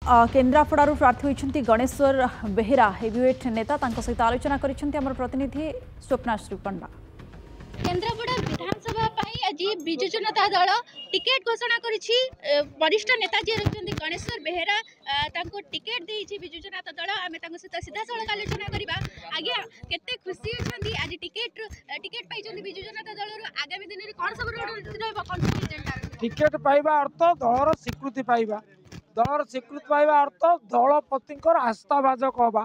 केन्द्रापड़ारू प्रार्थी होती गणेश्वर बेहेरा हेवीवेट नेता सहित आलोचना कर प्रतिनिधि स्वप्नाश्री पंडा। केन्द्रापड़ा विधानसभा आज विजु जनता दल टिकेट घोषणा करिछि। वरिष्ठ नेता जी रही गणेश्वर बेहेरा टिकेट देइछि विजु जनता दल। आम सहित सीधा सड़क आलोचना करबा। आज्ञा केते खुशी अछंती आज टिकेट पाइछंती विजु जनता दल। आगामी दिन रे कोन सब रणनीति रहबो कोन सब एजेंडा? टिकेट पाइबा अर्थ दलर स्वीकृति पाइबा, दलर स्वीकृति पाइबा अर्थ दलपतिंकर आस्थाभाजक हवा।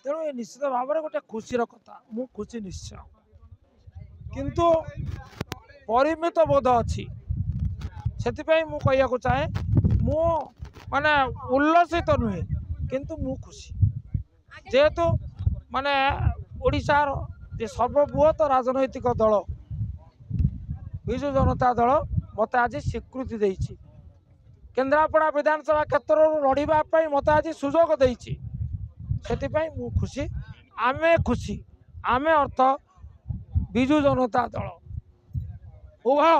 तेणु ये निश्चित भाव में गोटे खुशीर कथा, मु खुशी निश्चय, किंतु परिमित बोध अच्छी से मु कहू चाहे मु माने उल्लसित नुहे किंतु मु खुशी जेहेतु माने ओडिशार जे सर्वबृहत राजनैतिक दल विजु जनता दल मत आज स्वीकृति देइछि। केन्द्रापड़ा विधानसभा क्षेत्र लड़ाई मत आज सुजोग देइछि। सेतिपई मु खुशी, आमे अर्थ विजु जनता दल उभय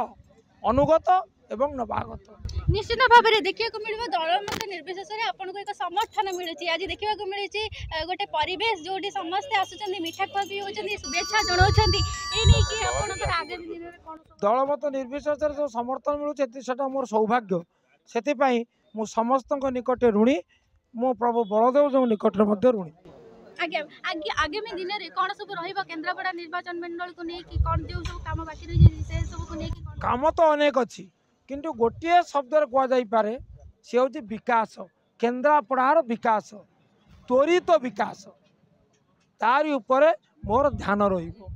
अनुगत एवं नवागत। निश्चित भाव में देखा मिले दल मत निर्विशेष आपको एक समर्थन मिलूँ। आज देखा मिले गोटे परिवेश जो समस्ते आसुच्च मिठा खुआ भी होती शुभेच्छा जनाऊँ। दल मत निर्विशेष जो समर्थन मिलूँ मोर सौभाग्य। से समस्त निकट ऋणी, मो प्रभु बलदेव जो निकट ऋणी। आगामी दिन में कौन सब केन्द्रापड़ा निर्वाचन मंडल को लेकिन कौन जो सब काम बाकी रही से सब को लेकिन काम तो अनेक अच्छी किंतु गोटे शब्द कहुपे सी हूँ विकास। केन्द्रापड़ार विकास, त्वरित विकास, तारी ऊपर मोर ध्यान रहिबो।